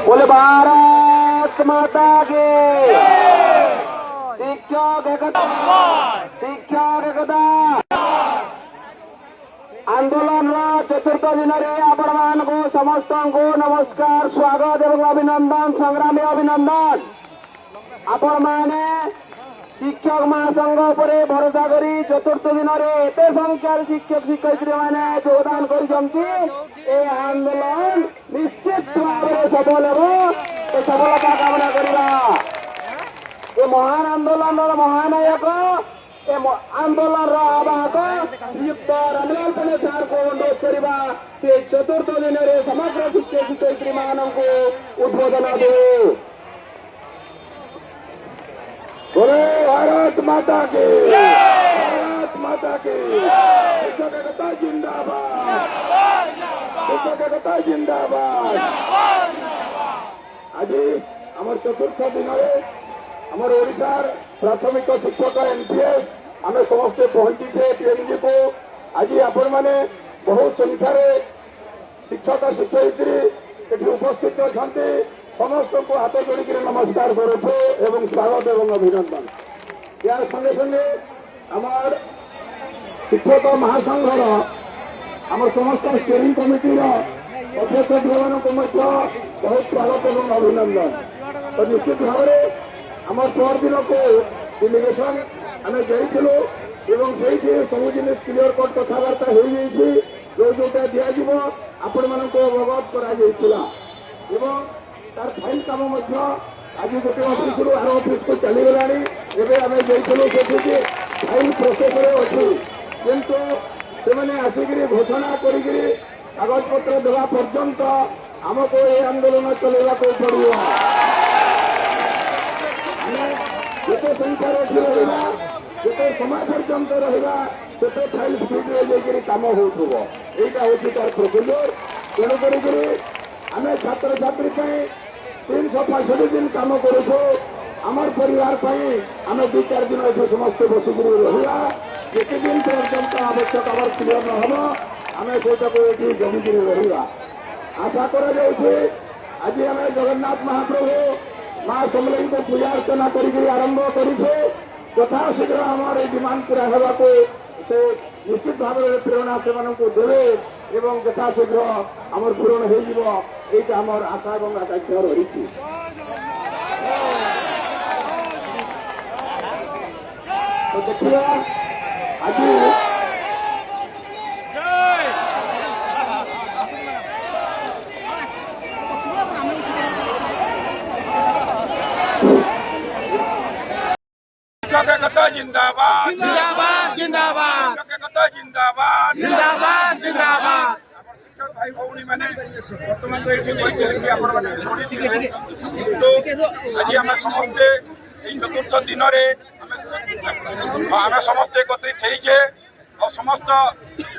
बोले भारत माता के शिक्षक एकता आंदोलन चतुर्थ दिन में आपण मान को समस्त को नमस्कार स्वागत एवं अभिनंदन संग्रामी अभिनंदन। आपण माने शिक्षक महासंघ पर भरोसा करी चतुर्थ दिन में एत संख्यार शिक्षक शिक्षयित्री मैंने योगदान कर आंदोलन निश्चित भाव में सफल हो सफलता कामना करवा। ये महान आंदोलन महानायक आंदोलन आवाहक श्रीयुक्त रमलाल पणे सार को अनुरोध करवा से चतुर्थ दिन में समग्र शिक्षक शिक्षयित्री मान को उद्बोधन दे। बोले भारत माता के भारत माता के शिक्षक एकता जिंदाबाद शिक्षक एकता जिंदाबाद। आज आम चतुर्थ दिन में आमर ओडिशार प्राथमिक शिक्षक एनपीएस आम समस्ते पहुंची थे टीएमजी को। आज आपण मैंने बहुत संख्यार शिक्षक शिक्षयित्री ये उपस्थित अच्छा समस्त को हाथ जोड़िक नमस्कार करुछु एवं स्वागत एवं अभिनंदन। यार संगे संगे आमर शिक्षक महासंघर आम समस्त स्टीयरिंग कमिटी अध्यक्ष मान को बहुत स्वागत एवं अभिनंदन। तो निश्चित भाव में आम पर दिन को डेलीगेशन आम जाइलु एवं से सब जिन क्लीयर कट कथबार्ता हो जोटा दिज्व आपण मान अवगत कर तार फाइल कम आज गोटे ऑफिस रु आर ऑफिस को चलीगला आम जाइलु से फाइल प्रोसेस अच्छी किंतु से आसिक घोषणा कर कागज पत्र देवा पर्यंत आमको ये आंदोलन चलवा पड़ो। जिते संख्यार अच्छी रहा जिते समय पर्यंत रहा से फाइल स्पीड कम हो यहाँ हूँ तार प्रोसीजर। तेणुक आम छात्र छात्री 365 दिन कम करूँ आमर परिवार आम 2-4 दिन ऐसे समस्त बसिक रहा जिते दिन पर्यंत आवश्यक आवर क्लीयर न हम आम सेटा को ये जमिक रहा। आशा कर आज आम जगन्नाथ महाप्रभु माँ समलेई को पूजा अर्चना कर आरंभ करूँ यथा शीघ्र आमर डिमांड पूरा होगा से निश्चित भाव में प्रेरणा से देवे एवं यथा शीघ्र आमर पूरण हो आमर आशा और आकांक्षा रही। तो देखिए आज जिंदाबाद जिंदाबाद जिंदाबाद जिंदाबाद जिंदाबाद जिंदाबाद। भाई भौणी मैंने बर्तमान तो ये आज आम समस्ते चतुर्थ दिन आम समस्ते एकत्रित होइछे और समस्त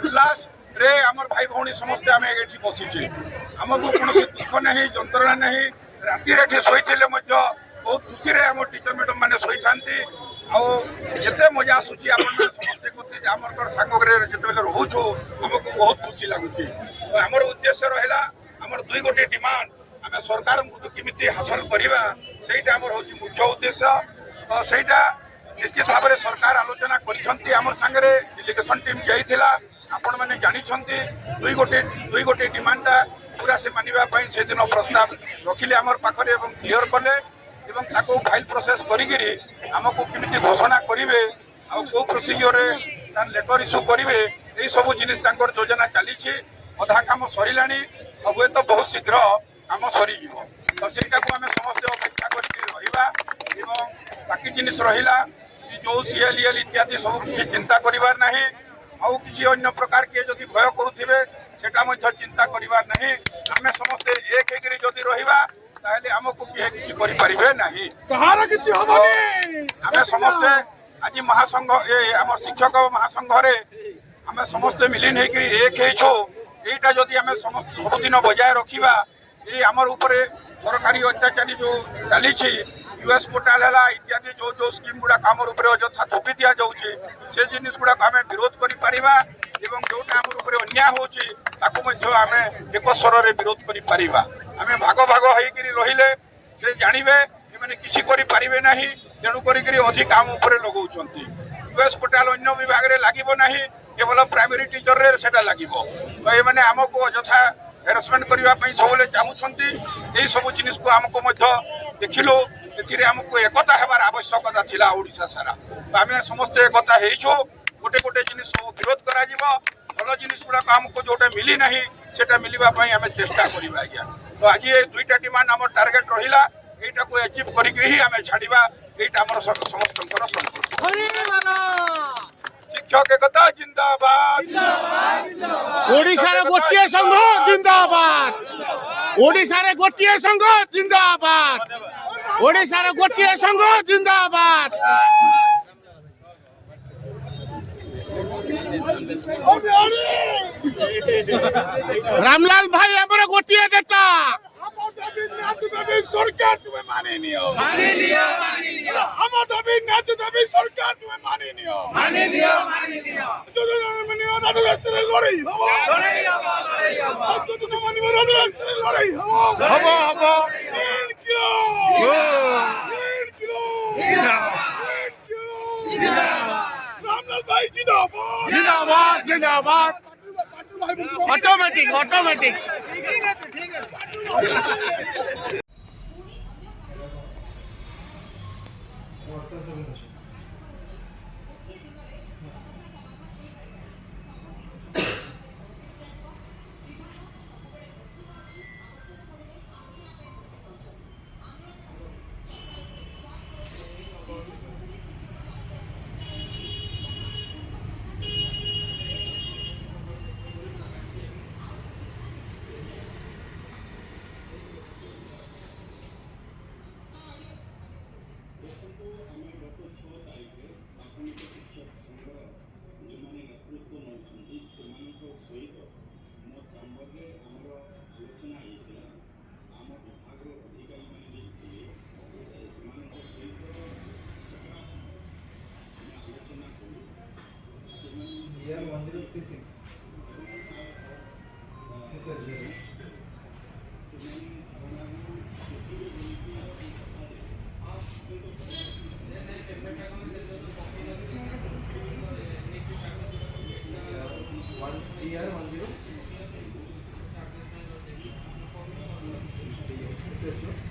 उल्लास रे आमर भाई भौणी समस्ते आम ये बसीचे आमको कौन दुख नहीं जंत्रणा नहीं राति शोले बहुत खुशी आम टीचर मैडम मैंने शोई था आते मजा आसूची समस्ते आमर सांगे जो रोचु आमको बहुत खुशी लगुच। आमर उद्देश्य रहा आमर 2 गोटे डिमांड आम सरकार केमी हासिल करवा से मुख्य उद्देश्य। सेटा निश्चित भाव में सरकार आलोचना कर सांगे डेलीगेशन टीम जाइला आपण मैंने जानी 2 गोटे डिमांडा पूरा से मानवाई से दिन प्रस्ताव रखिले आमर पाखे और क्लीयर कले एवं ताको फाइल प्रोसेस करी आमको केमी घोषणा करेंगे आ कौ प्रोसीजर लेटर इश्यू करेंगे यही सब जिनिस योजना चली अधा काम सरला हे तो बहुत शीघ्र काम सरी तो सेटा को आम समस्त अपेक्षा कर बाकी जिनिस रहा जो सीएल इत्यादि सब किसी चिंता करिवार नहीं आउ किसी अन्य प्रकार के जदि भय करुथिबे सेटा मध्य चिंता करिवार नहीं। आम समस्ते एक होकर जदि रहिबा ताहले हमको किसी करिपारिबे नहीं कहार किछि हबनी। आम समस्ते आज महासंघ आम शिक्षक महासंघ रे आम समस्ते मिलिन होकर एक हेछो एटा जदि आम सबुदिन बजाय रखिबा ये आमर ऊपर सरकारी अत्याचारी जो चली यूएस पोर्टाल है इत्यादि जो जो स्कीम गुड़ा आम अଯଥା थोपी दि जाऊँगी से जिन गुड़ा आम विरोध करें जोटा आम अन्याय होमें एक स्वर में विरोध करें आम भाग भाग होले से जानवे एम किसी करें ना तेणुक अधिक आम लगाऊँ यूएस पोर्टाल अन्य विभाग में लगे ना केवल प्राइमरी टीचर रे सेटा लगे तो ये आमको अଯଥା हेरासमेंट करने सब चाहूँगी यही सब जिन को आमको देखिलु ए आमको एकता हेबार आवश्यकता थिला ओडिशा सारा तो आम समस्ते एकता हो गोटे गोटे जिन विरोध करा भल जिन गुड़ा आमको जोटा मिली ना सेटा मिलवाई आम चेष्टा करवा आज्ञा तो आज ये दुईटा डिमांड आम टार्गेट रहा यहीटा को एचिव करी आम छाड़ा यहीटा आम समस्त शिक्षक एकता जिंदाबाद ओडिशार गोटे संघ जिंदाबाद ओडिशार गोटे संघ जिंदाबाद ओडिशार गोटे संघ जिंदाबाद रामलाल भाई हमारा गोटे नेता सरकार तुम्हें माने नियो हम दाबी नाच दाबी सरकार तुम्हें माने नियो राजरास्तार लड़ाई हम जो मानिब राजरास्तार लड़ाई हम 3 किलो रामलाल भाई जिंदाबाद जिंदाबाद जिंदाबाद ऑटोमेटिक ऑटोमेटिक TR 10